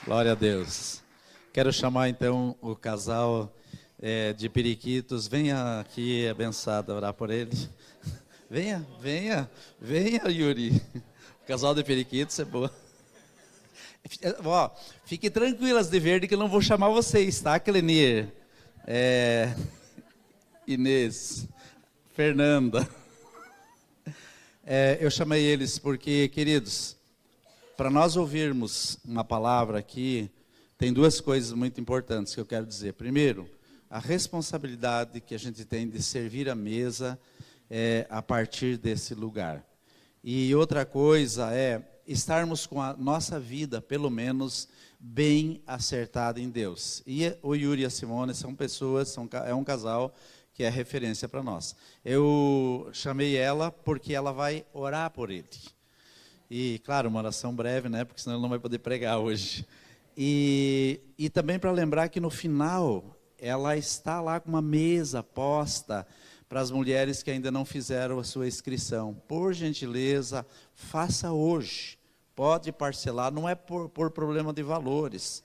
Glória a Deus. Quero chamar então o casal de periquitos. Venha aqui, abençoado, orar por ele. Venha, Yuri. O casal de periquitos é boa. Ó, fiquem tranquilas de verde que eu não vou chamar vocês, tá, Clenir? Inês, Fernanda. Eu chamei eles porque, queridos, para nós ouvirmos uma palavra aqui, tem duas coisas muito importantes que eu quero dizer. Primeiro, a responsabilidade que a gente tem de servir a mesa a partir desse lugar. E outra coisa é estarmos com a nossa vida, pelo menos, bem acertada em Deus. E o Yuri e a Simone são pessoas, é um casal que é referência para nós. Eu chamei ela porque ela vai orar por ele. E, claro, uma oração breve, né? Porque senão ele não vai poder pregar hoje. E também para lembrar que no final, ela está lá com uma mesa posta para as mulheres que ainda não fizeram a sua inscrição. Por gentileza, faça hoje. Pode parcelar, não é por problema de valores.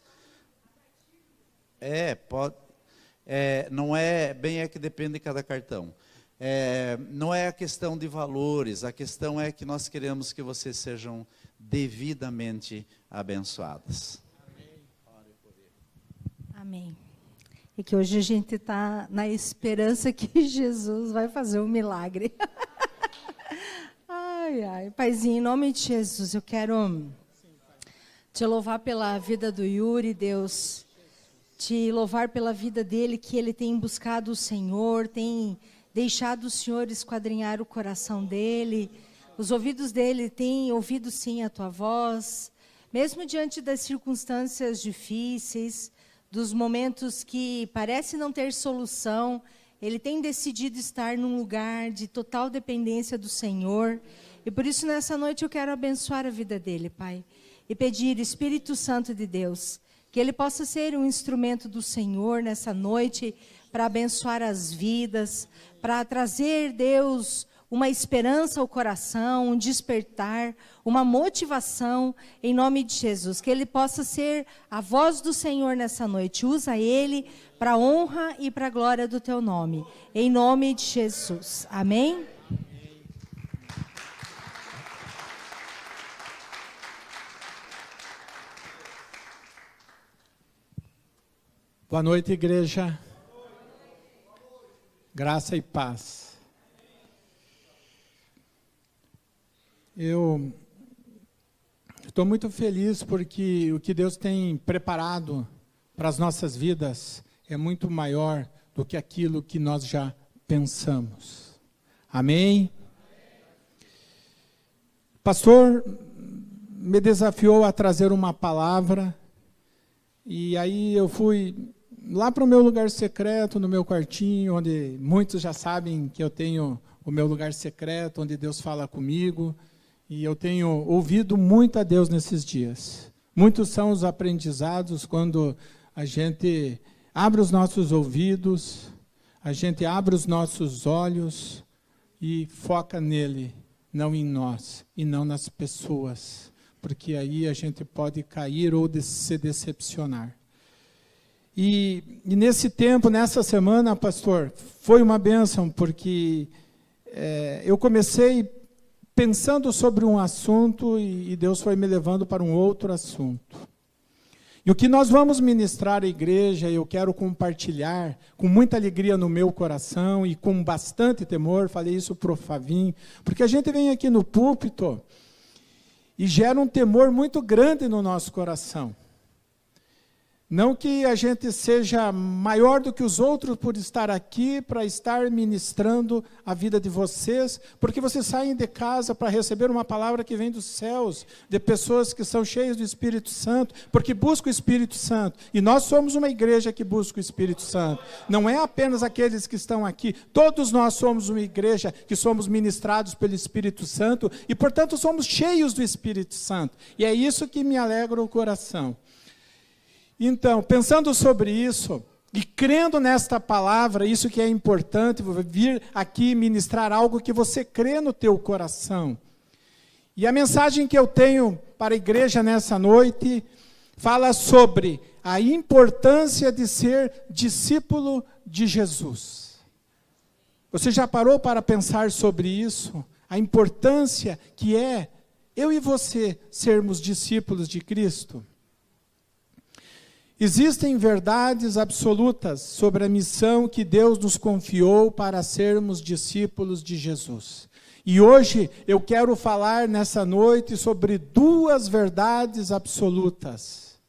Não é, bem é que depende de cada cartão. Não é a questão de valores, a questão é que nós queremos que vocês sejam devidamente abençoadas. Amém. E que hoje a gente está na esperança que Jesus vai fazer um milagre. Ai, Paizinho, em nome de Jesus, eu quero te louvar pela vida do Yuri, Deus. Te louvar pela vida dele, que ele tem buscado o Senhor, tem deixado o Senhor esquadrinhar o coração dele, os ouvidos dele têm ouvido sim a tua voz, mesmo diante das circunstâncias difíceis, dos momentos que parece não ter solução, ele tem decidido estar num lugar de total dependência do Senhor, e por isso nessa noite eu quero abençoar a vida dele, Pai, e pedir, Espírito Santo de Deus, que ele possa ser um instrumento do Senhor nessa noite, para abençoar as vidas, para trazer, Deus, uma esperança ao coração, um despertar, uma motivação, em nome de Jesus. Que ele possa ser a voz do Senhor nessa noite. Usa ele para a honra e para a glória do teu nome. Em nome de Jesus. Amém? Boa noite, igreja. Graça e paz. Eu estou muito feliz porque o que Deus tem preparado para as nossas vidas é muito maior do que aquilo que nós já pensamos. Amém? O pastor me desafiou a trazer uma palavra e aí eu fui lá para o meu lugar secreto, no meu quartinho, onde muitos já sabem que eu tenho o meu lugar secreto, onde Deus fala comigo, e eu tenho ouvido muito a Deus nesses dias. Muitos são os aprendizados quando a gente abre os nossos ouvidos, a gente abre os nossos olhos e foca nele, não em nós, e não nas pessoas, porque aí a gente pode cair ou se decepcionar. E nesse tempo, nessa semana, pastor, foi uma bênção, porque eu comecei pensando sobre um assunto e Deus foi me levando para um outro assunto. E o que nós vamos ministrar à igreja, eu quero compartilhar com muita alegria no meu coração e com bastante temor, falei isso para o Favinho, porque a gente vem aqui no púlpito e gera um temor muito grande no nosso coração. Não que a gente seja maior do que os outros por estar aqui, para estar ministrando a vida de vocês, porque vocês saem de casa para receber uma palavra que vem dos céus, de pessoas que são cheias do Espírito Santo, porque buscam o Espírito Santo. E nós somos uma igreja que busca o Espírito Santo. Não é apenas aqueles que estão aqui, todos nós somos uma igreja que somos ministrados pelo Espírito Santo e, portanto, somos cheios do Espírito Santo. E é isso que me alegra o coração. Então, pensando sobre isso, E crendo nesta palavra, isso que é importante, vou vir aqui ministrar algo que você crê no teu coração. E a mensagem que eu tenho para a igreja nessa noite fala sobre a importância de ser discípulo de Jesus. Você já parou para pensar sobre isso? A importância que é eu e você sermos discípulos de Cristo? Existem verdades absolutas sobre a missão que Deus nos confiou para sermos discípulos de Jesus. E hoje eu quero falar nessa noite sobre duas verdades absolutas.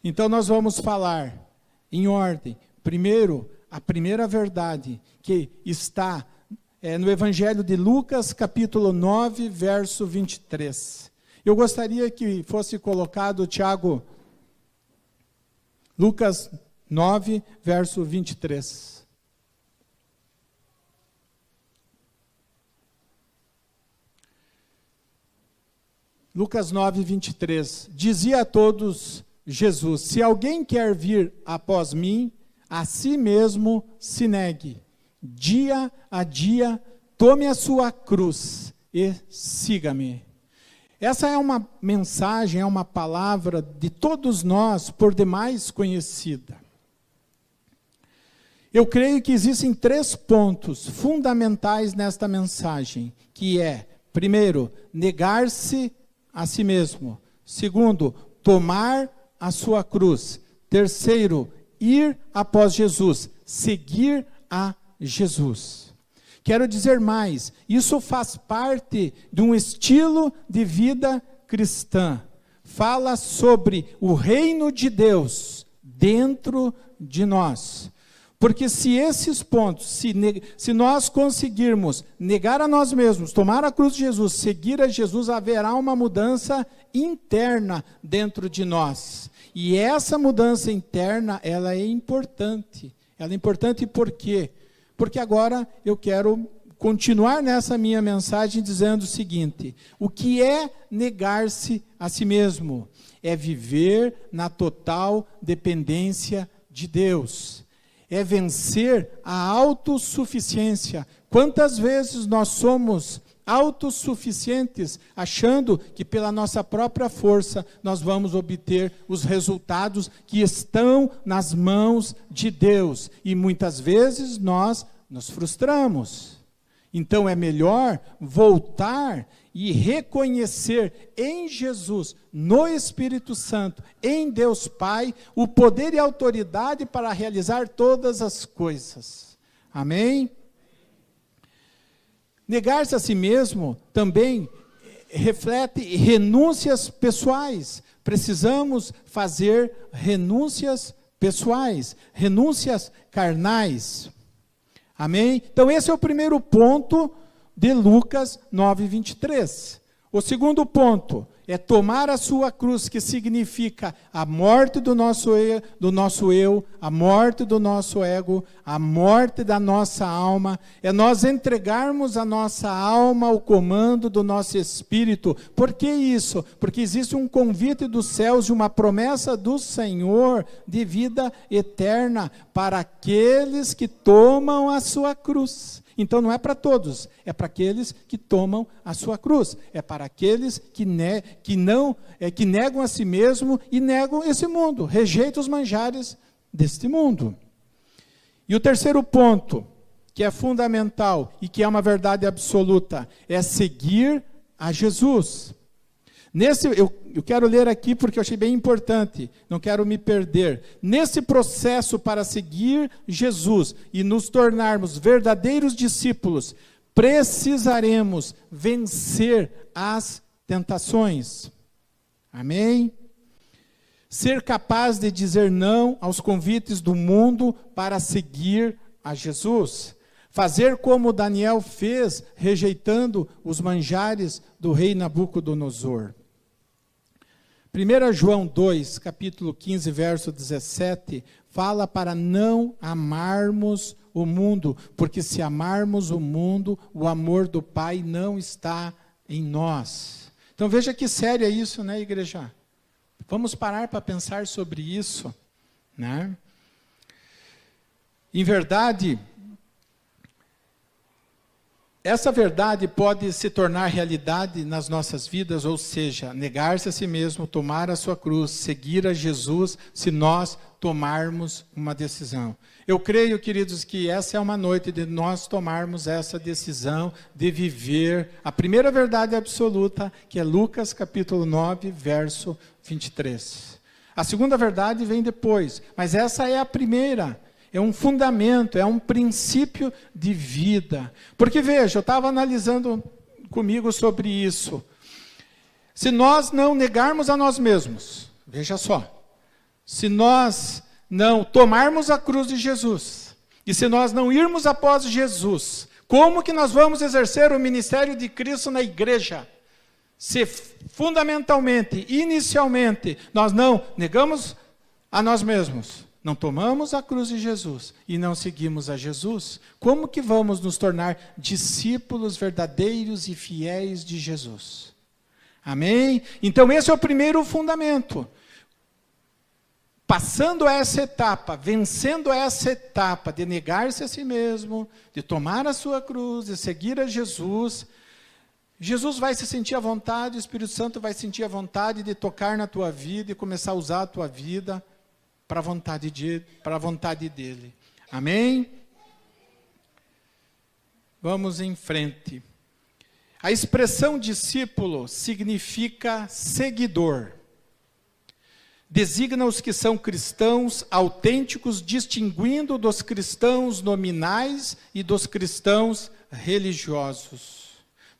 Então nós vamos falar em ordem. Primeiro, a primeira verdade que está no Evangelho de Lucas, capítulo 9, verso 23. Eu gostaria que fosse colocado, Tiago, Lucas 9, verso 23. Lucas 9, 23. Dizia a todos Jesus: se alguém quer vir após mim, a si mesmo se negue. Dia a dia, tome a sua cruz e siga-me. Essa é uma mensagem, é uma palavra de todos nós, por demais conhecida. Eu creio que existem 3 pontos fundamentais nesta mensagem, que é, primeiro, negar-se a si mesmo. Segundo, tomar a sua cruz. Terceiro, ir após Jesus, seguir a Jesus. Quero dizer mais, isso faz parte de um estilo de vida cristã. Fala sobre o reino de Deus dentro de nós. Porque se esses pontos, se nós conseguirmos negar a nós mesmos, tomar a cruz de Jesus, seguir a Jesus, haverá uma mudança interna dentro de nós. E essa mudança interna, ela é importante. Ela é importante por quê? Porque agora eu quero continuar nessa minha mensagem dizendo o seguinte: o que é negar-se a si mesmo? É viver na total dependência de Deus. É vencer a autossuficiência. Quantas vezes nós somos autossuficientes, achando que pela nossa própria força nós vamos obter os resultados que estão nas mãos de Deus. E muitas vezes nós nos frustramos. Então é melhor voltar e reconhecer em Jesus, no Espírito Santo, em Deus Pai, o poder e a autoridade para realizar todas as coisas. Amém? Negar-se a si mesmo também reflete renúncias pessoais. Precisamos fazer renúncias pessoais, renúncias carnais. Amém? Então esse é o primeiro ponto de Lucas 9, 23. O segundo ponto é tomar a sua cruz, que significa a morte do nosso eu, a morte do nosso ego, a morte da nossa alma. É nós entregarmos a nossa alma ao comando do nosso espírito. Por que isso? Porque existe um convite dos céus e uma promessa do Senhor de vida eterna para aqueles que tomam a sua cruz. Então não é para todos, é para aqueles que tomam a sua cruz, é para aqueles que negam a si mesmo e negam esse mundo, rejeitam os manjares deste mundo. E o terceiro ponto, que é fundamental e que é uma verdade absoluta, é seguir a Jesus. Eu quero ler aqui porque eu achei bem importante, não quero me perder. Nesse processo para seguir Jesus e nos tornarmos verdadeiros discípulos, precisaremos vencer as tentações. Amém? Ser capaz de dizer não aos convites do mundo para seguir a Jesus. Fazer como Daniel fez, rejeitando os manjares do rei Nabucodonosor. 1 João 2, capítulo 15, verso 17, fala para não amarmos o mundo, porque se amarmos o mundo, o amor do Pai não está em nós. Então veja que sério é isso, né, igreja? Vamos parar para pensar sobre isso, né? Em verdade, essa verdade pode se tornar realidade nas nossas vidas, ou seja, negar-se a si mesmo, tomar a sua cruz, seguir a Jesus, se nós tomarmos uma decisão. Eu creio, queridos, que essa é uma noite de nós tomarmos essa decisão de viver a primeira verdade absoluta, que é Lucas capítulo 9, verso 23. A segunda verdade vem depois, mas essa é a primeira. É um fundamento, é um princípio de vida. Porque, veja, eu estava analisando comigo sobre isso. Se nós não negarmos a nós mesmos, veja só, se nós não tomarmos a cruz de Jesus, e se nós não irmos após Jesus, como que nós vamos exercer o ministério de Cristo na igreja? Se fundamentalmente, inicialmente, nós não negamos a nós mesmos, não tomamos a cruz de Jesus e não seguimos a Jesus, como que vamos nos tornar discípulos verdadeiros e fiéis de Jesus? Amém? Então esse é o primeiro fundamento. Passando essa etapa, vencendo essa etapa de negar-se a si mesmo, de tomar a sua cruz, de seguir a Jesus, Jesus vai se sentir à vontade, o Espírito Santo vai sentir a vontade de tocar na tua vida e começar a usar a tua vida para a vontade dele. Amém? Vamos em frente. A expressão discípulo significa seguidor. Designa os que são cristãos autênticos, distinguindo dos cristãos nominais e dos cristãos religiosos.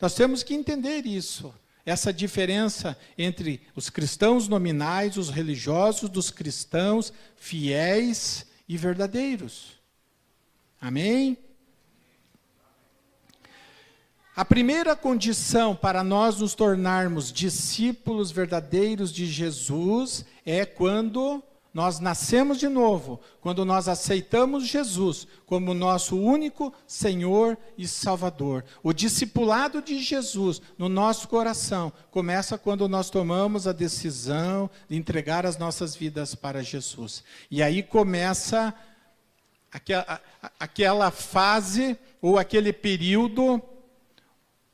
Nós temos que entender isso. Essa diferença entre os cristãos nominais, os religiosos, dos cristãos fiéis e verdadeiros. Amém? A primeira condição para nós nos tornarmos discípulos verdadeiros de Jesus é quando nós nascemos de novo, quando nós aceitamos Jesus como nosso único Senhor e Salvador. O discipulado de Jesus no nosso coração começa quando nós tomamos a decisão de entregar as nossas vidas para Jesus. E aí começa aquela fase ou aquele período,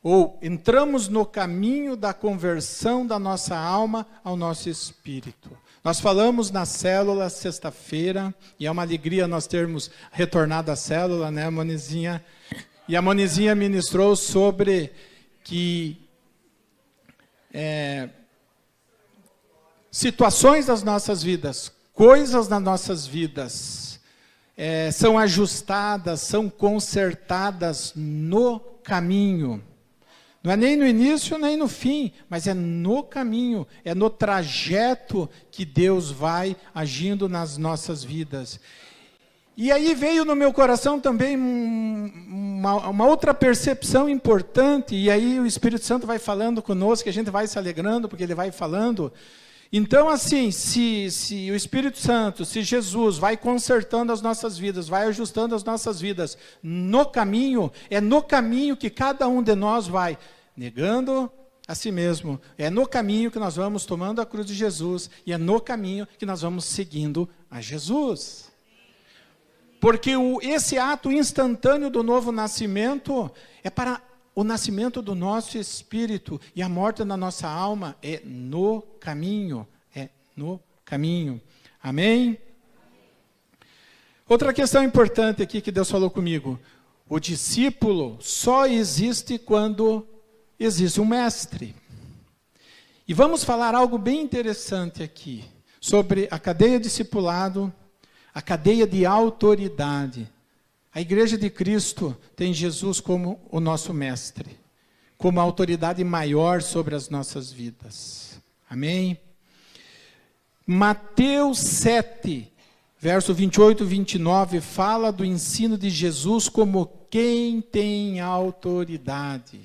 ou entramos no caminho da conversão da nossa alma ao nosso espírito. Nós falamos na célula sexta-feira, e é uma alegria nós termos retornado à célula, né, Monizinha? E a Monizinha ministrou sobre que situações das nossas vidas, coisas das nossas vidas, são ajustadas, são consertadas no caminho. Não é nem no início, nem no fim, mas é no caminho, é no trajeto que Deus vai agindo nas nossas vidas. E aí veio no meu coração também uma outra percepção importante, e aí o Espírito Santo vai falando conosco, que a gente vai se alegrando, porque ele vai falando. Então, assim, se o Espírito Santo, se Jesus vai consertando as nossas vidas, vai ajustando as nossas vidas no caminho, é no caminho que cada um de nós vai negando a si mesmo. É no caminho que nós vamos tomando a cruz de Jesus, e é no caminho que nós vamos seguindo a Jesus. Porque esse ato instantâneo do novo nascimento é para o nascimento do nosso espírito, e a morte da nossa alma é no caminho, Amém? Outra questão importante aqui que Deus falou comigo: o discípulo só existe quando existe um mestre. E vamos falar algo bem interessante aqui, sobre a cadeia discipulado, a cadeia de autoridade. A Igreja de Cristo tem Jesus como o nosso mestre, como a autoridade maior sobre as nossas vidas. Amém? Mateus 7, verso 28 e 29, fala do ensino de Jesus como quem tem autoridade.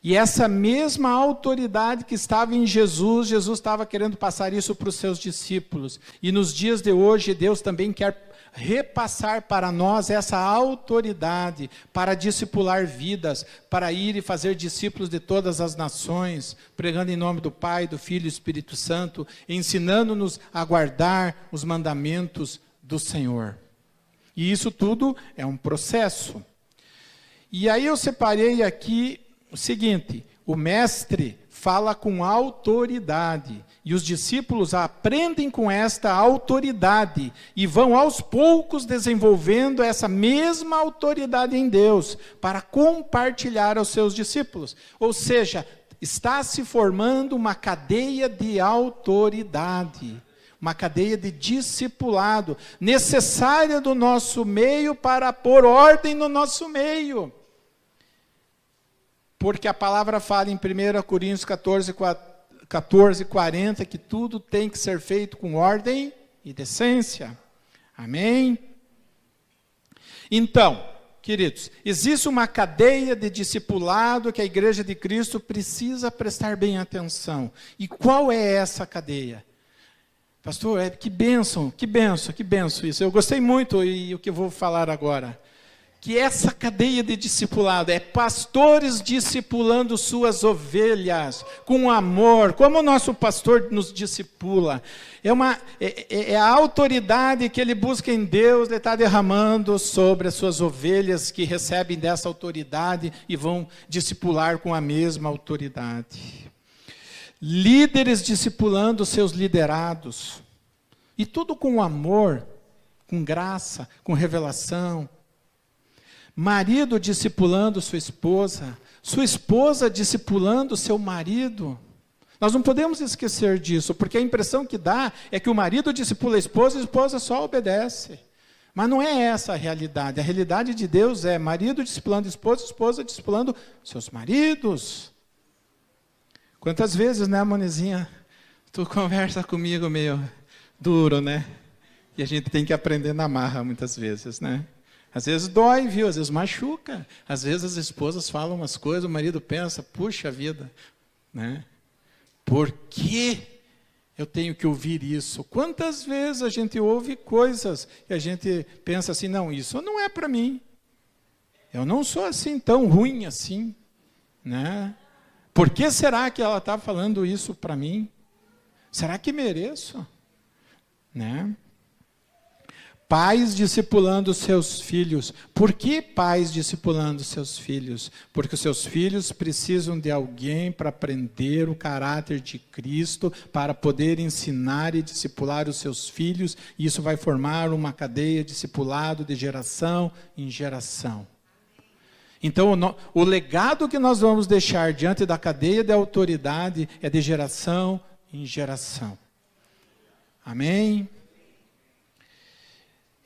E essa mesma autoridade que estava em Jesus, Jesus estava querendo passar isso para os seus discípulos. E nos dias de hoje, Deus também quer repassar para nós essa autoridade para discipular vidas, para ir e fazer discípulos de todas as nações, pregando em nome do Pai, do Filho e do Espírito Santo, ensinando-nos a guardar os mandamentos do Senhor. E isso tudo é um processo. E aí eu separei aqui o seguinte: o mestre fala com autoridade, e os discípulos aprendem com esta autoridade, e vão aos poucos desenvolvendo essa mesma autoridade em Deus, para compartilhar aos seus discípulos. Ou seja, está se formando uma cadeia de autoridade, uma cadeia de discipulado, necessária do nosso meio para pôr ordem no nosso meio. Porque a palavra fala em 1 Coríntios 14, 40, que tudo tem que ser feito com ordem e decência. Amém? Então, queridos, existe uma cadeia de discipulado que a Igreja de Cristo precisa prestar bem atenção. E qual é essa cadeia? Pastor, que bênção isso. Eu gostei muito e o que eu vou falar agora. Que essa cadeia de discipulado é pastores discipulando suas com amor, como o nosso pastor nos discipula. É a autoridade que ele busca em Deus, ele está derramando sobre as suas ovelhas que recebem dessa autoridade e vão discipular com a mesma autoridade. Líderes discipulando seus liderados. E tudo com amor, com graça, com revelação. Marido discipulando sua esposa discipulando seu marido. Nós não podemos esquecer disso, porque a impressão que dá é que o marido discipula a esposa só obedece. Mas não é essa a realidade. A realidade de Deus é marido discipulando esposa discipulando seus maridos. Quantas vezes, né, Monizinha, tu conversa comigo meio duro, né? E a gente tem que aprender na marra muitas vezes, né? Às vezes dói, viu? Às vezes machuca. Às vezes as esposas falam umas coisas, o marido pensa, puxa vida, né? Por que eu tenho que ouvir isso? Quantas vezes a gente ouve coisas e a gente pensa assim, não, isso não é para mim. Eu não sou assim tão ruim assim, né? Por que será que ela está falando isso para mim? Será que mereço? Né? Pais discipulando seus filhos. Por que pais discipulando seus filhos? Porque os seus filhos precisam de alguém para aprender o caráter de Cristo, para poder ensinar e discipular os seus filhos, e isso vai formar uma cadeia de discipulado de geração em geração. Então, o legado que nós vamos deixar diante da cadeia de autoridade é de geração em geração. Amém?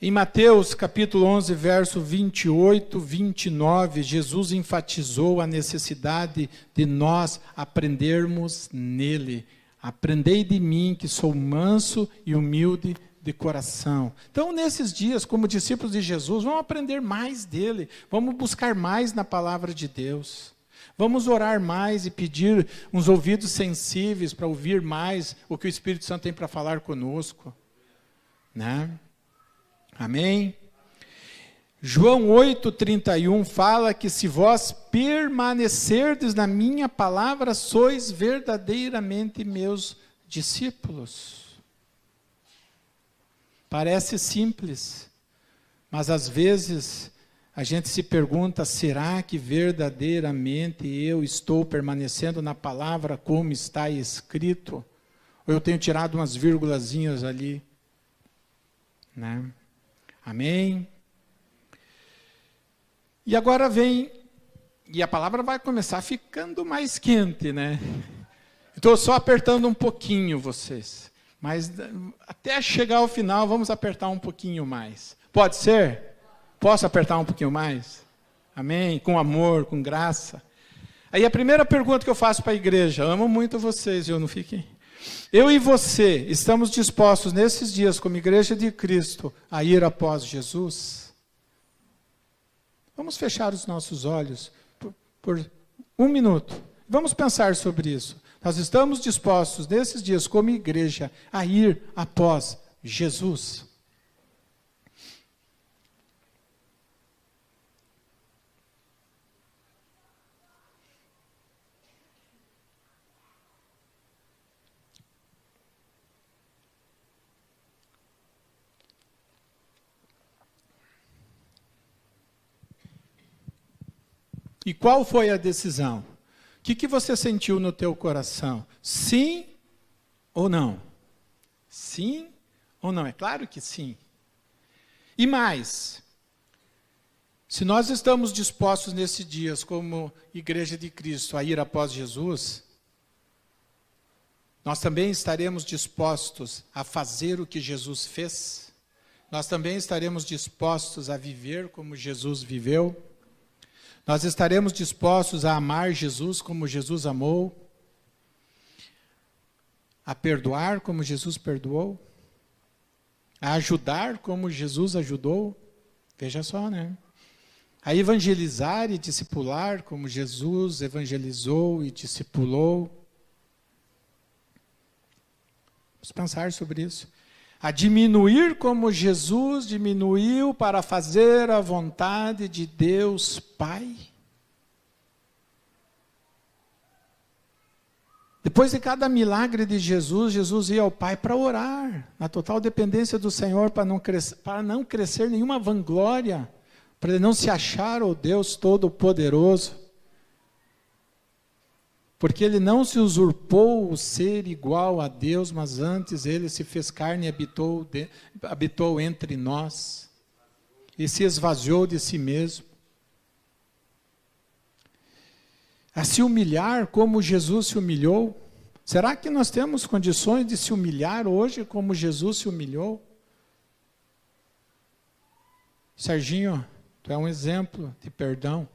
Em Mateus capítulo 11, verso 28, 29, Jesus enfatizou a necessidade de nós aprendermos nele. Aprendei de mim, que sou manso e humilde de coração. Então, nesses dias, como discípulos de Jesus, vamos aprender mais dele. Vamos buscar mais na palavra de Deus. Vamos orar mais e pedir uns ouvidos sensíveis para ouvir mais o que o Espírito Santo tem para falar conosco. Né? Amém? João 8,31 fala que se vós permanecerdes na minha palavra, sois verdadeiramente meus discípulos. Parece simples, mas às vezes a gente se pergunta, será que verdadeiramente eu estou permanecendo na palavra como está escrito? Ou eu tenho tirado umas vírgulazinhas ali? Né? Amém? E agora vem, e a palavra vai começar ficando mais quente, né? Estou só apertando um pouquinho vocês, mas até chegar ao final vamos apertar um pouquinho mais. Pode ser? Posso apertar um pouquinho mais? Amém? Com amor, com graça. Aí a primeira pergunta que eu faço para a igreja, amo muito vocês, não fiquem... Eu e você estamos dispostos nesses dias, como Igreja de Cristo, a ir após Jesus? Vamos fechar os nossos olhos por um minuto. Vamos pensar sobre isso. Nós estamos dispostos nesses dias, como igreja, a ir após Jesus? E qual foi a decisão? O que você sentiu no teu coração? Sim ou não? Sim ou não? É claro que sim. E mais, se nós estamos dispostos nesses dias, como Igreja de Cristo, a ir após Jesus, nós também estaremos dispostos a fazer o que Jesus fez? Nós também estaremos dispostos a viver como Jesus viveu? Nós estaremos dispostos a amar Jesus como Jesus amou? A perdoar como Jesus perdoou? A ajudar como Jesus ajudou? Veja só, né? A evangelizar e discipular como Jesus evangelizou e discipulou? Vamos pensar sobre isso. A diminuir como Jesus diminuiu para fazer a vontade de Deus Pai. Depois de cada milagre de Jesus, Jesus ia ao Pai para orar, na total dependência do Senhor, para não crescer nenhuma vanglória, para ele não se achar o Deus Todo-Poderoso. Porque ele não se usurpou o ser igual a Deus, mas antes ele se fez carne e habitou entre nós. E se esvaziou de si mesmo. A se humilhar como Jesus se humilhou. Será que nós temos condições de se humilhar hoje como Jesus se humilhou? Serginho, tu é um exemplo de perdão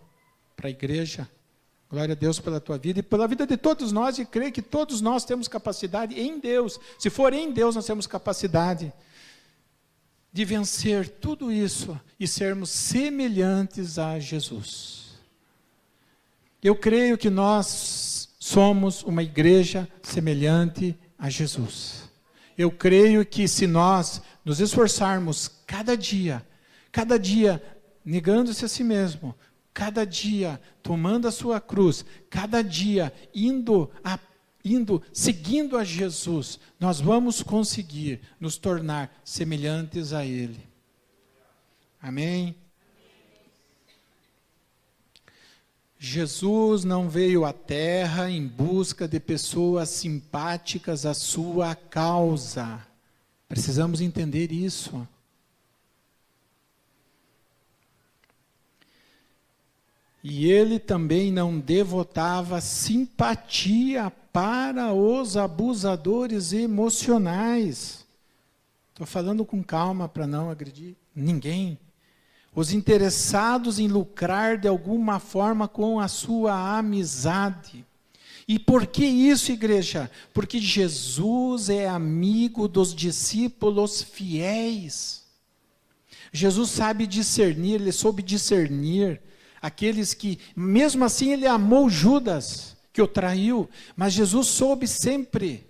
para a igreja. Glória a Deus pela tua vida e pela vida de todos nós, e creio que todos nós temos capacidade em Deus. Se for em Deus, nós temos capacidade de vencer tudo isso e sermos semelhantes a Jesus. Eu creio que nós somos uma igreja semelhante a Jesus. Eu creio que se nós nos esforçarmos cada dia, negando-se a si mesmo, cada dia tomando a sua cruz, cada dia seguindo a Jesus, nós vamos conseguir nos tornar semelhantes a Ele. Amém? Jesus não veio à terra em busca de pessoas simpáticas à sua causa. Precisamos entender isso. E ele também não devotava simpatia para os abusadores emocionais. Estou falando com calma para não agredir ninguém. Os interessados em lucrar de alguma forma com a sua amizade. E por que isso, igreja? Porque Jesus é amigo dos discípulos fiéis. Jesus sabe discernir, ele soube discernir aqueles que, mesmo assim, ele amou Judas, que o traiu, mas Jesus soube sempre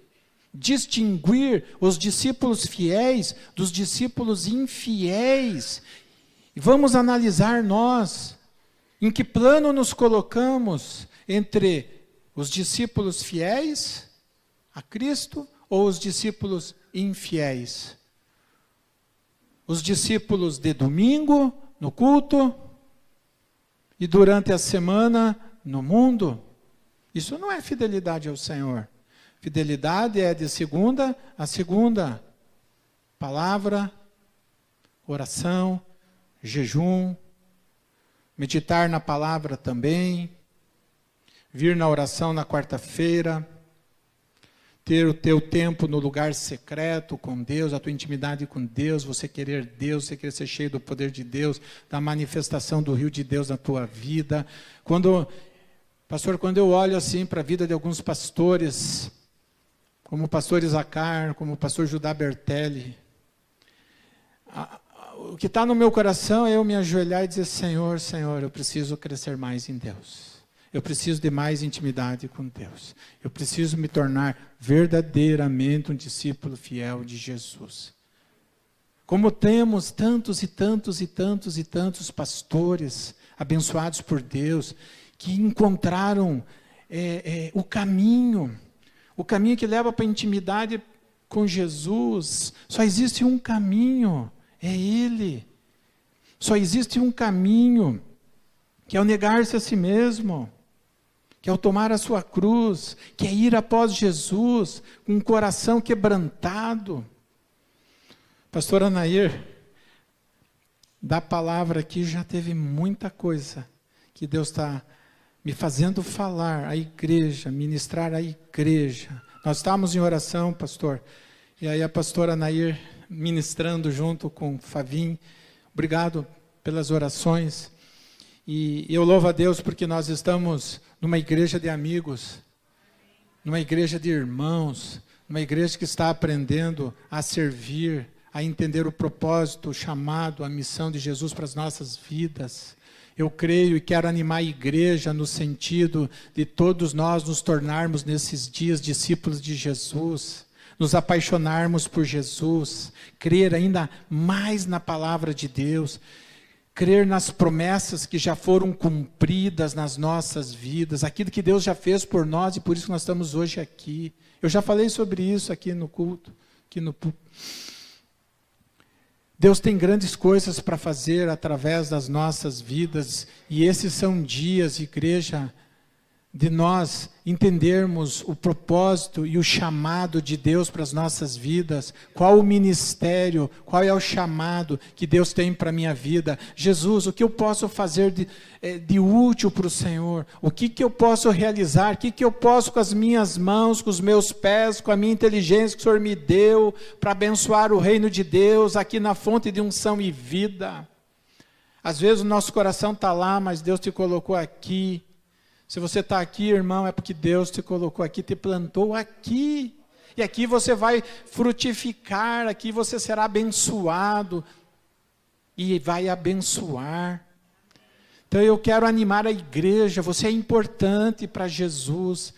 distinguir os discípulos fiéis dos discípulos infiéis. E vamos analisar nós, em que plano nos colocamos entre os discípulos fiéis a Cristo ou os discípulos infiéis? Os discípulos de domingo, no culto, e durante a semana no mundo. Isso não é fidelidade ao Senhor. Fidelidade é de segunda a segunda. Palavra, oração, jejum, meditar na palavra também, vir na oração na quarta-feira, ter o teu tempo no lugar secreto com Deus, a tua intimidade com Deus, você querer ser cheio do poder de Deus, da manifestação do rio de Deus na tua vida. Pastor, quando eu olho assim para a vida de alguns pastores, como o pastor Isacar, como o pastor Judá Bertelli, o que está no meu coração é eu me ajoelhar e dizer: Senhor, eu preciso crescer mais em Deus. Eu preciso de mais intimidade com Deus. Eu preciso me tornar verdadeiramente um discípulo fiel de Jesus. Como temos tantos pastores abençoados por Deus, que encontraram o caminho que leva para a intimidade com Jesus. Só existe um caminho, é Ele. Só existe um caminho. que é o negar-se a si mesmo, que é o tomar a sua cruz, que é ir após Jesus, com um coração quebrantado. Pastor Anair, da palavra aqui já teve muita coisa que Deus está me fazendo falar à igreja, ministrar à igreja. Nós estávamos em oração, pastor, e aí a pastora Anair ministrando junto com o Favim. Obrigado pelas orações. E eu louvo a Deus porque nós estamos numa igreja de amigos, numa igreja de irmãos, numa igreja que está aprendendo a servir, a entender o propósito, o chamado, a missão de Jesus para as nossas vidas. Eu creio e quero animar a igreja no sentido de todos nós nos tornarmos nesses dias discípulos de Jesus, nos apaixonarmos por Jesus, crer ainda mais na palavra de Deus, crer nas promessas que já foram cumpridas nas nossas vidas, aquilo que Deus já fez por nós e por isso que nós estamos hoje aqui. Eu já falei sobre isso aqui no culto, aqui no púlpito. Deus tem grandes coisas para fazer através das nossas vidas, e esses são dias, igreja, de nós entendermos o propósito e o chamado de Deus para as nossas vidas. Qual o ministério, qual é o chamado que Deus tem para a minha vida? Jesus, o que eu posso fazer de útil para o Senhor? O que eu posso realizar? O que eu posso com as minhas mãos, com os meus pés, com a minha inteligência que o Senhor me deu para abençoar o reino de Deus aqui na fonte de unção e vida? Às vezes o nosso coração está lá, mas Deus te colocou aqui. Se você está aqui, irmão, é porque Deus te colocou aqui, te plantou aqui. E aqui você vai frutificar, aqui você será abençoado. E vai abençoar. Então eu quero animar a igreja, você é importante para Jesus.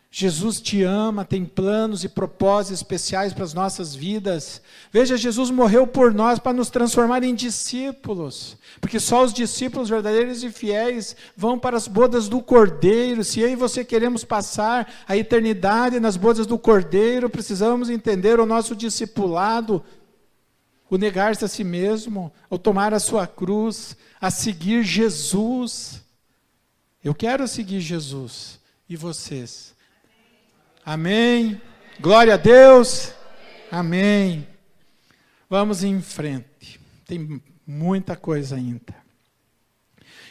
Jesus te ama, tem planos e propósitos especiais para as nossas vidas. Veja, Jesus morreu por nós para nos transformar em discípulos. Porque só os discípulos verdadeiros e fiéis vão para as bodas do Cordeiro. Se eu e você queremos passar a eternidade nas bodas do Cordeiro, precisamos entender o nosso discipulado, o negar-se a si mesmo, o tomar a sua cruz, a seguir Jesus. Eu quero seguir Jesus. E vocês? Amém. Glória a Deus. Amém. Vamos em frente. Tem muita coisa ainda.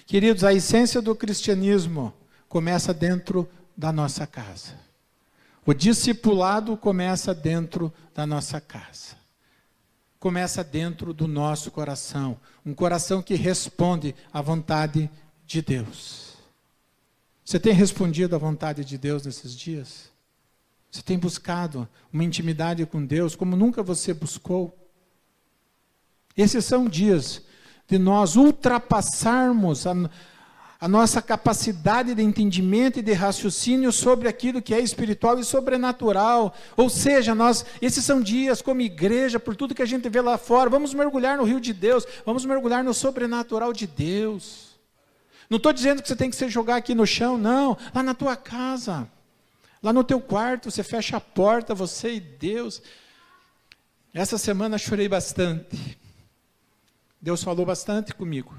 Queridos, a essência do cristianismo começa dentro da nossa casa. O discipulado começa dentro da nossa casa. Começa dentro do nosso coração. Um coração que responde à vontade de Deus. Você tem respondido à vontade de Deus nesses dias? Você tem buscado uma intimidade com Deus como nunca você buscou? Esses são dias de nós ultrapassarmos a nossa capacidade de entendimento e de raciocínio sobre aquilo que é espiritual e sobrenatural. Ou seja, esses são dias como igreja, por tudo que a gente vê lá fora, vamos mergulhar no rio de Deus, vamos mergulhar no sobrenatural de Deus. Não estou dizendo que você tem que se jogar aqui no chão, não, lá na tua casa. Lá no teu quarto, você fecha a porta, você e Deus. Essa semana chorei bastante. Deus falou bastante comigo.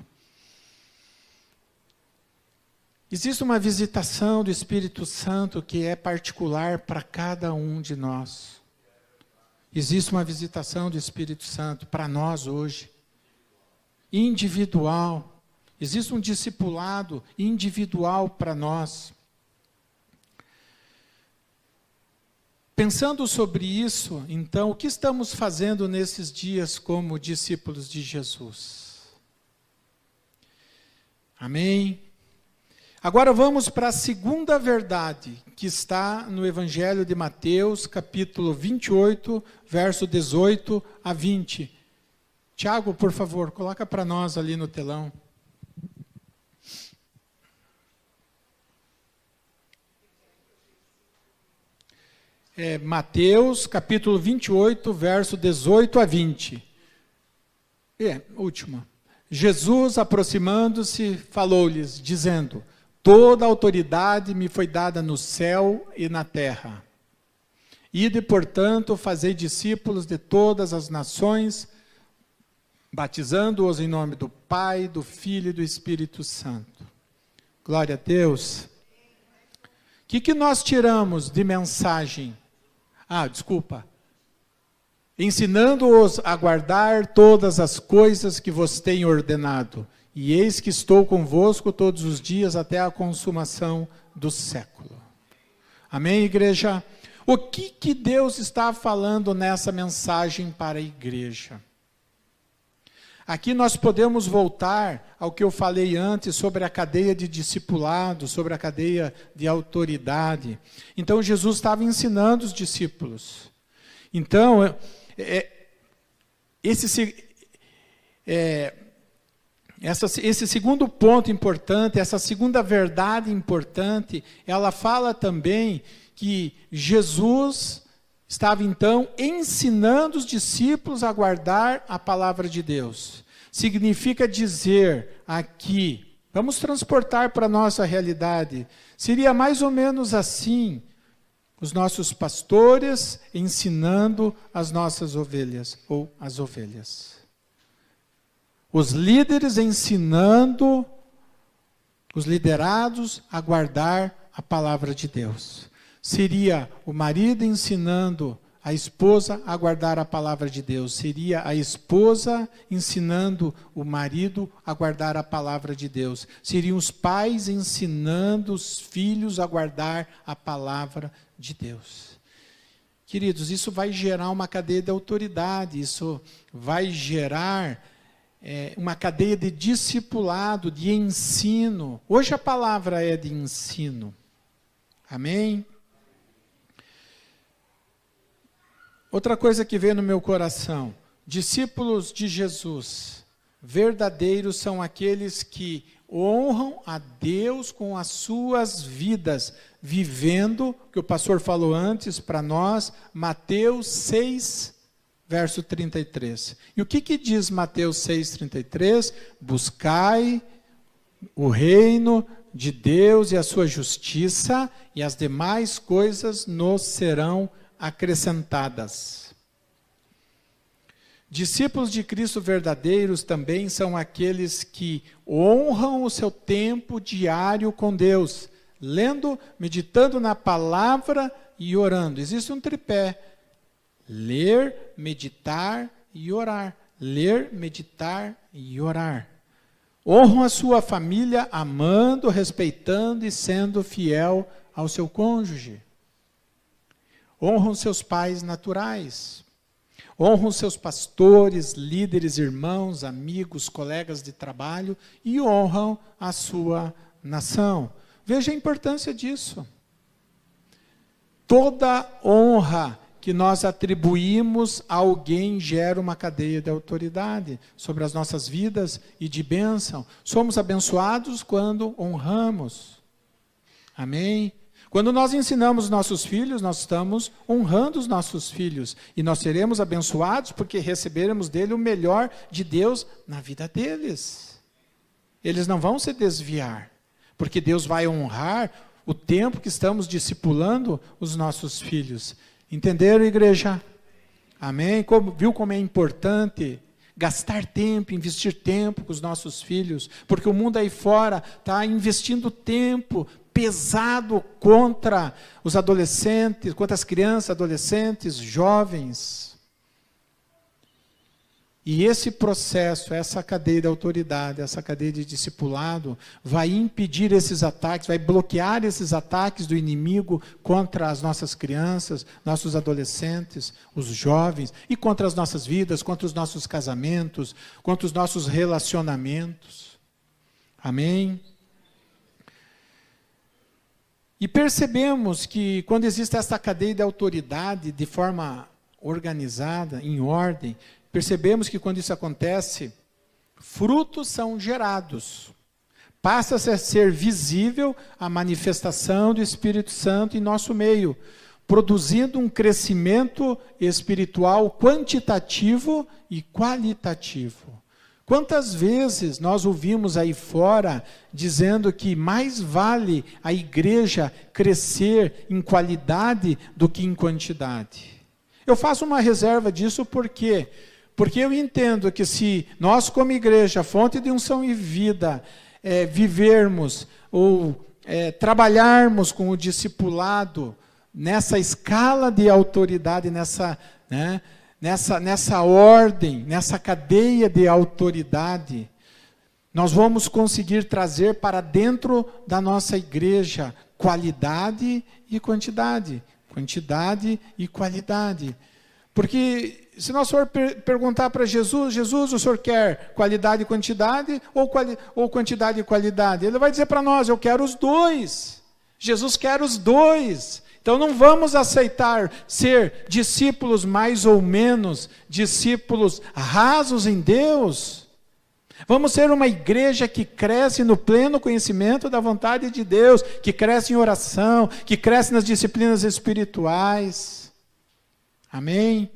Existe uma visitação do Espírito Santo que é particular para cada um de nós. Existe uma visitação do Espírito Santo para nós hoje. Individual. Existe um discipulado individual para nós. Pensando sobre isso, então, o que estamos fazendo nesses dias como discípulos de Jesus? Amém? Agora vamos para a segunda verdade, que está no Evangelho de Mateus, capítulo 28, verso 18 a 20. Tiago, por favor, coloca para nós ali no telão. Mateus, capítulo 28, verso 18 a 20. Última. Jesus, aproximando-se, falou-lhes, dizendo: toda a autoridade me foi dada no céu e na terra. Ide, portanto, fazei discípulos de todas as nações, batizando-os em nome do Pai, do Filho e do Espírito Santo, Glória a Deus. O que nós tiramos de mensagem? Desculpa. Ensinando-os a guardar todas as coisas que vos tenho ordenado. E eis que estou convosco todos os dias até a consumação do século. Amém, igreja? O que Deus está falando nessa mensagem para a igreja? Aqui nós podemos voltar ao que eu falei antes sobre a cadeia de discipulado, sobre a cadeia de autoridade. Então Jesus estava ensinando os discípulos. Então, esse segundo ponto importante, essa segunda verdade importante, ela fala também que Jesus estava então ensinando os discípulos a guardar a palavra de Deus. Significa dizer aqui, vamos transportar para a nossa realidade, seria mais ou menos assim, os nossos pastores ensinando as nossas ovelhas, ou as ovelhas. Os líderes ensinando os liderados a guardar a palavra de Deus. Seria o marido ensinando a esposa a guardar a palavra de Deus. Seria a esposa ensinando o marido a guardar a palavra de Deus. Seriam os pais ensinando os filhos a guardar a palavra de Deus. Queridos, isso vai gerar uma cadeia de autoridade, isso vai gerar uma cadeia de discipulado, de ensino. Hoje a palavra é de ensino. Amém? Outra coisa que veio no meu coração, discípulos de Jesus, verdadeiros são aqueles que honram a Deus com as suas vidas, vivendo, que o pastor falou antes para nós, Mateus 6, verso 33. E o que diz Mateus 6, 33? Buscai o reino de Deus e a sua justiça, e as demais coisas nos serão acrescentadas. Discípulos de Cristo verdadeiros também são aqueles que honram o seu tempo diário com Deus, lendo, meditando na palavra e orando. Existe um tripé: ler, meditar e orar. Ler, meditar e orar. Honram a sua família amando, respeitando e sendo fiel ao seu cônjuge. Honram seus pais naturais. Honram seus pastores, líderes, irmãos, amigos, colegas de trabalho e honram a sua nação. Veja a importância disso. Toda honra que nós atribuímos a alguém gera uma cadeia de autoridade sobre as nossas vidas e de bênção. Somos abençoados quando honramos. Amém? Quando nós ensinamos nossos filhos, nós estamos honrando os nossos filhos. E nós seremos abençoados porque receberemos dele o melhor de Deus na vida deles. Eles não vão se desviar, porque Deus vai honrar o tempo que estamos discipulando os nossos filhos. Entenderam, igreja? Amém? Viu como é importante gastar tempo, investir tempo com os nossos filhos? Porque o mundo aí fora está investindo tempo pesado contra os adolescentes, contra as crianças, adolescentes, jovens. E esse processo, essa cadeia de autoridade, essa cadeia de discipulado, vai impedir esses ataques, vai bloquear esses ataques do inimigo contra as nossas crianças, nossos adolescentes, os jovens, e contra as nossas vidas, contra os nossos casamentos, contra os nossos relacionamentos. Amém? E percebemos que quando existe essa cadeia de autoridade de forma organizada, em ordem, percebemos que quando isso acontece, frutos são gerados. Passa a ser visível a manifestação do Espírito Santo em nosso meio, produzindo um crescimento espiritual quantitativo e qualitativo. Quantas vezes nós ouvimos aí fora dizendo que mais vale a igreja crescer em qualidade do que em quantidade? Eu faço uma reserva disso porque eu entendo que se nós como igreja, Fonte de Unção e Vida, vivermos ou trabalharmos com o discipulado nessa escala de autoridade, nessa ordem, nessa cadeia de autoridade, nós vamos conseguir trazer para dentro da nossa igreja qualidade e quantidade. Quantidade e qualidade. Porque se nós for perguntar para Jesus, Jesus, o senhor quer qualidade e quantidade ou quantidade e qualidade? Ele vai dizer para nós, eu quero os dois. Jesus quer os dois. Então não vamos aceitar ser discípulos mais ou menos, discípulos rasos em Deus. Vamos ser uma igreja que cresce no pleno conhecimento da vontade de Deus, que cresce em oração, que cresce nas disciplinas espirituais. Amém?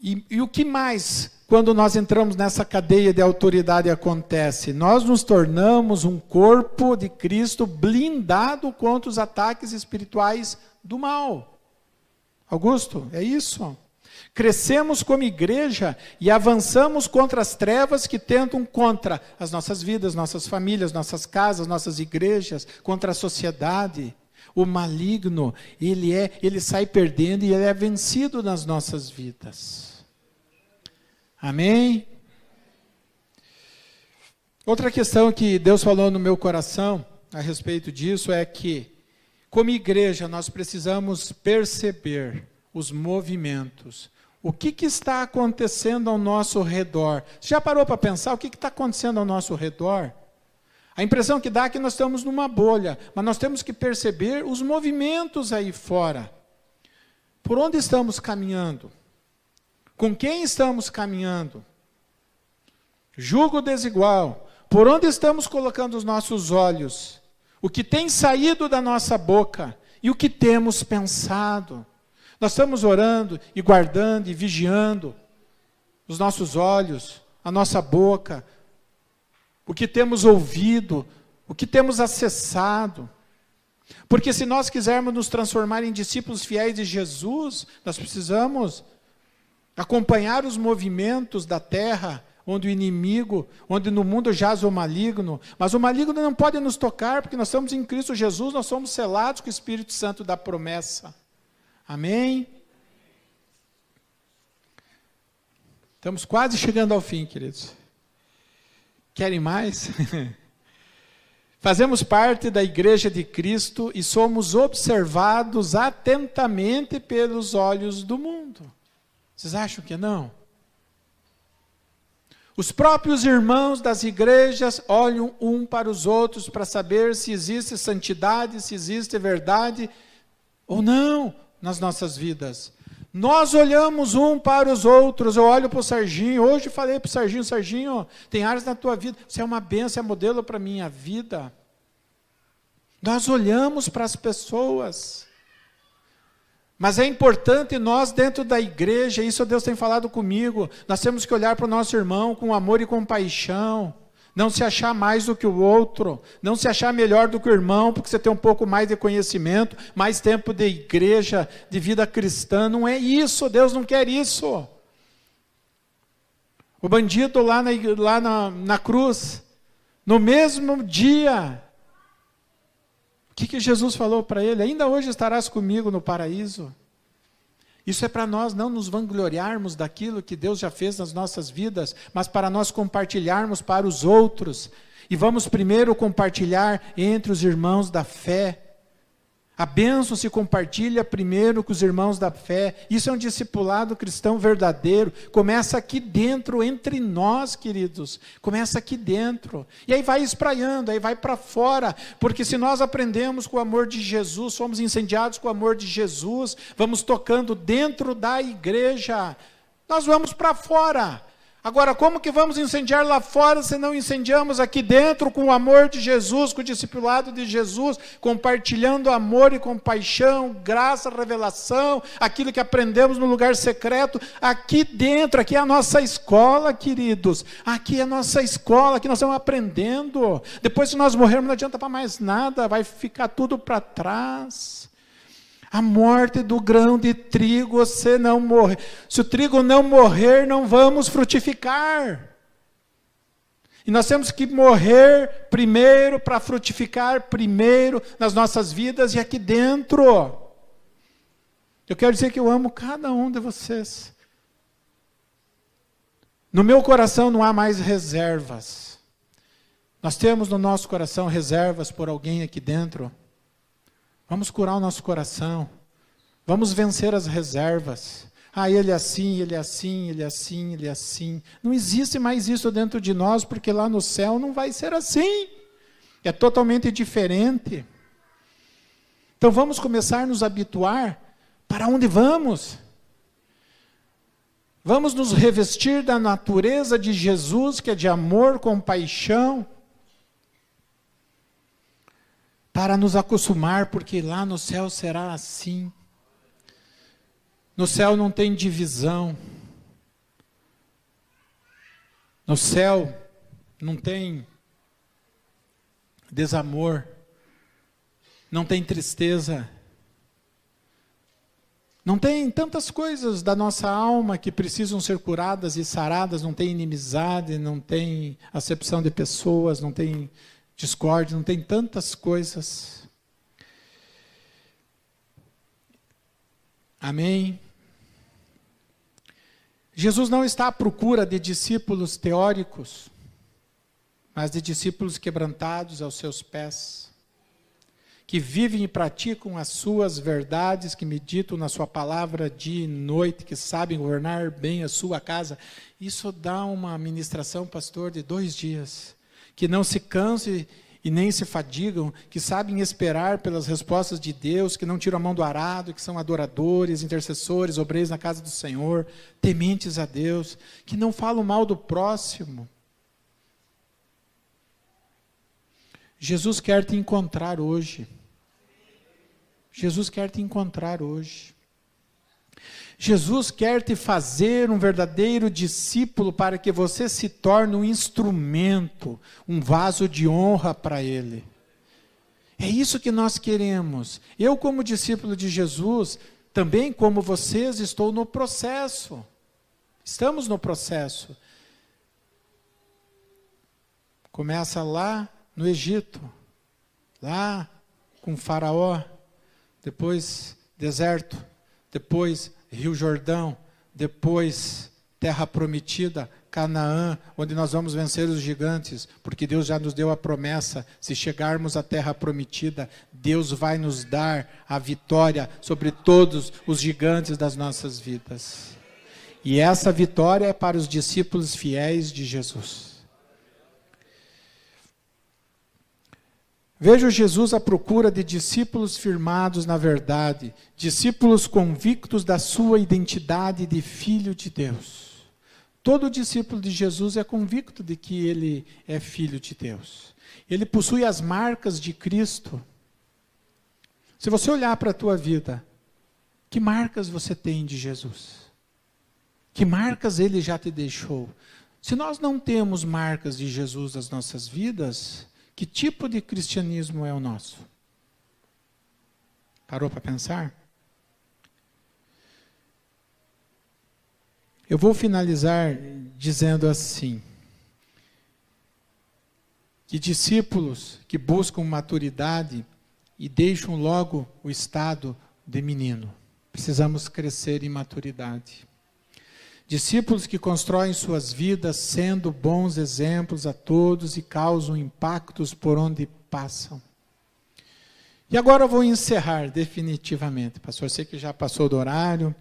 E o que mais, quando nós entramos nessa cadeia de autoridade, acontece? Nós nos tornamos um corpo de Cristo blindado contra os ataques espirituais do mal. Augusto, é isso? Crescemos como igreja e avançamos contra as trevas que tentam contra as nossas vidas, nossas famílias, nossas casas, nossas igrejas, contra a sociedade. O maligno, ele sai perdendo e ele é vencido nas nossas vidas. Amém? Outra questão que Deus falou no meu coração a respeito disso é que, como igreja, nós precisamos perceber os movimentos. O que está acontecendo ao nosso redor? Você já parou para pensar o que está acontecendo ao nosso redor? A impressão que dá é que nós estamos numa bolha, mas nós temos que perceber os movimentos aí fora. Por onde estamos caminhando? Com quem estamos caminhando? Jugo desigual. Por onde estamos colocando os nossos olhos? O que tem saído da nossa boca e o que temos pensado? Nós estamos orando e guardando e vigiando os nossos olhos, a nossa boca, o que temos ouvido, o que temos acessado. Porque se nós quisermos nos transformar em discípulos fiéis de Jesus, nós precisamos acompanhar os movimentos da terra, onde o inimigo, onde no mundo jaz o maligno, mas o maligno não pode nos tocar, porque nós estamos em Cristo Jesus, nós somos selados com o Espírito Santo da promessa. Amém? Estamos quase chegando ao fim, queridos. Querem mais? Fazemos parte da Igreja de Cristo e somos observados atentamente pelos olhos do mundo. Vocês acham que não? Os próprios irmãos das igrejas olham um para os outros para saber se existe santidade, se existe verdade ou não nas nossas vidas. Nós olhamos um para os outros. Eu olho para o Serginho, hoje falei para o Serginho, Serginho, tem áreas na tua vida, você é uma bênção, é modelo para a minha vida. Nós olhamos para as pessoas. Mas é importante nós dentro da igreja, isso Deus tem falado comigo, nós temos que olhar para o nosso irmão com amor e compaixão. Não se achar mais do que o outro, não se achar melhor do que o irmão, porque você tem um pouco mais de conhecimento, mais tempo de igreja, de vida cristã. Não é isso, Deus não quer isso. O bandido lá na cruz, no mesmo dia, o que Jesus falou para ele? Ainda hoje estarás comigo no paraíso. Isso é para nós não nos vangloriarmos daquilo que Deus já fez nas nossas vidas, mas para nós compartilharmos para os outros. E vamos primeiro compartilhar entre os irmãos da fé. A bênção se compartilha primeiro com os irmãos da fé. Isso é um discipulado cristão verdadeiro. Começa aqui dentro, entre nós, queridos. Começa aqui dentro. E aí vai espraiando, aí vai para fora. Porque se nós aprendemos com o amor de Jesus, somos incendiados com o amor de Jesus, vamos tocando dentro da igreja, nós vamos para fora. Agora, como que vamos incendiar lá fora se não incendiamos aqui dentro com o amor de Jesus, com o discipulado de Jesus, compartilhando amor e compaixão, graça, revelação, aquilo que aprendemos no lugar secreto, aqui dentro, aqui é a nossa escola, queridos, aqui é a nossa escola, aqui nós estamos aprendendo. Depois, se nós morrermos, não adianta para mais nada, vai ficar tudo para trás. A morte do grão de trigo, você não morrer. Se o trigo não morrer, não vamos frutificar. E nós temos que morrer primeiro para frutificar primeiro nas nossas vidas e aqui dentro. Eu quero dizer que eu amo cada um de vocês. No meu coração não há mais reservas. Nós temos no nosso coração reservas por alguém aqui dentro. Vamos curar o nosso coração. Vamos vencer as reservas. Ah, ele é assim, ele é assim, ele é assim, ele é assim. Não existe mais isso dentro de nós, porque lá no céu não vai ser assim. É totalmente diferente. Então vamos começar a nos habituar. Para onde vamos? Vamos nos revestir da natureza de Jesus, que é de amor, compaixão, para nos acostumar, porque lá no céu será assim. No céu não tem divisão. No céu não tem desamor. Não tem tristeza. Não tem tantas coisas da nossa alma que precisam ser curadas e saradas. Não tem inimizade, não tem acepção de pessoas, não tem discórdia, não tem tantas coisas. Amém? Jesus não está à procura de discípulos teóricos, mas de discípulos quebrantados aos seus pés, que vivem e praticam as suas verdades, que meditam na sua palavra dia e noite, que sabem governar bem a sua casa. Isso dá uma ministração, pastor, de 2 dias, que não se canse e nem se fadigam, que sabem esperar pelas respostas de Deus, que não tiram a mão do arado, que são adoradores, intercessores, obreiros na casa do Senhor, tementes a Deus, que não falam mal do próximo. Jesus quer te encontrar hoje. Jesus quer te encontrar hoje. Jesus quer te fazer um verdadeiro discípulo para que você se torne um instrumento, um vaso de honra para Ele. É isso que nós queremos. Eu, como discípulo de Jesus, também como vocês, estou no processo. Estamos no processo. Começa lá no Egito, lá com Faraó, depois deserto, depois Rio Jordão, depois Terra Prometida, Canaã, onde nós vamos vencer os gigantes, porque Deus já nos deu a promessa, se chegarmos à Terra Prometida, Deus vai nos dar a vitória sobre todos os gigantes das nossas vidas. E essa vitória é para os discípulos fiéis de Jesus. Vejo Jesus à procura de discípulos firmados na verdade, discípulos convictos da sua identidade de filho de Deus. Todo discípulo de Jesus é convicto de que ele é filho de Deus. Ele possui as marcas de Cristo. Se você olhar para a tua vida, que marcas você tem de Jesus? Que marcas ele já te deixou? Se nós não temos marcas de Jesus nas nossas vidas, que tipo de cristianismo é o nosso? Parou para pensar? Eu vou finalizar dizendo assim, que discípulos que buscam maturidade e deixam logo o estado de menino, precisamos crescer em maturidade. Discípulos que constroem suas vidas sendo bons exemplos a todos e causam impactos por onde passam. E agora eu vou encerrar definitivamente. Pastor, sei que já passou do horário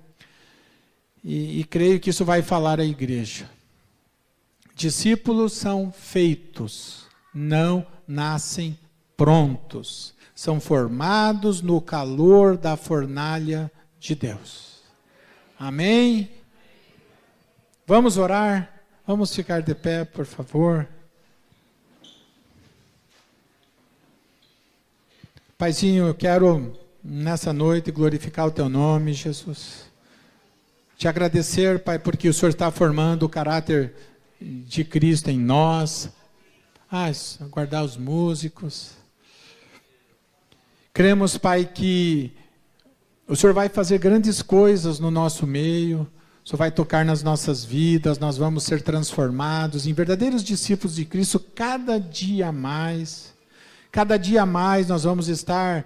e creio que isso vai falar à igreja. Discípulos são feitos, não nascem prontos. São formados no calor da fornalha de Deus. Amém? Vamos orar? Vamos ficar de pé, por favor. Paizinho, eu quero nessa noite glorificar o Teu nome, Jesus. Te agradecer, Pai, porque o Senhor está formando o caráter de Cristo em nós. Guardar os músicos. Cremos, Pai, que o Senhor vai fazer grandes coisas no nosso meio. O Senhor vai tocar nas nossas vidas, nós vamos ser transformados em verdadeiros discípulos de Cristo cada dia mais. Cada dia mais nós vamos estar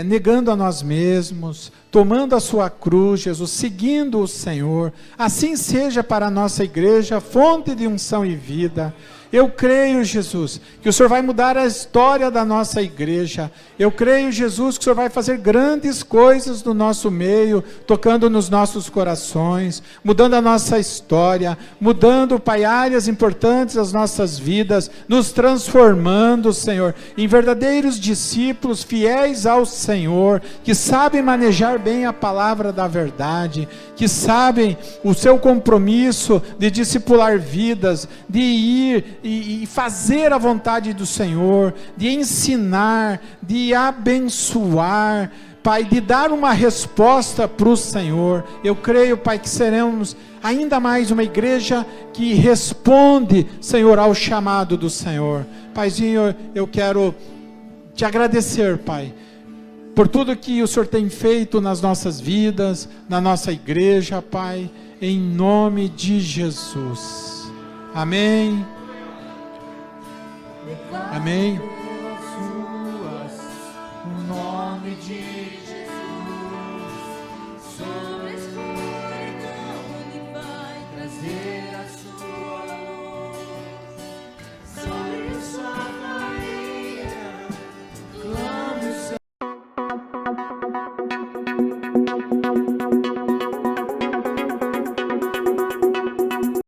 negando a nós mesmos, tomando a sua cruz, Jesus, seguindo o Senhor. Assim seja para a nossa igreja, fonte de unção e vida. Eu creio, Jesus, que o Senhor vai mudar a história da nossa igreja. Eu creio, Jesus, que o Senhor vai fazer grandes coisas no nosso meio, tocando nos nossos corações, mudando a nossa história, mudando, Pai, áreas importantes das nossas vidas, nos transformando, Senhor, em verdadeiros discípulos fiéis ao Senhor, que sabem manejar bem a palavra da verdade, que sabem o seu compromisso de discipular vidas, de ir e fazer a vontade do Senhor, de ensinar, de abençoar, Pai, de dar uma resposta para o Senhor. Eu creio, Pai, que seremos ainda mais uma igreja que responde, Senhor, ao chamado do Senhor. Paizinho, eu quero te agradecer, Pai, por tudo que o Senhor tem feito nas nossas vidas, na nossa igreja, Pai, em nome de Jesus. Amém. Amém.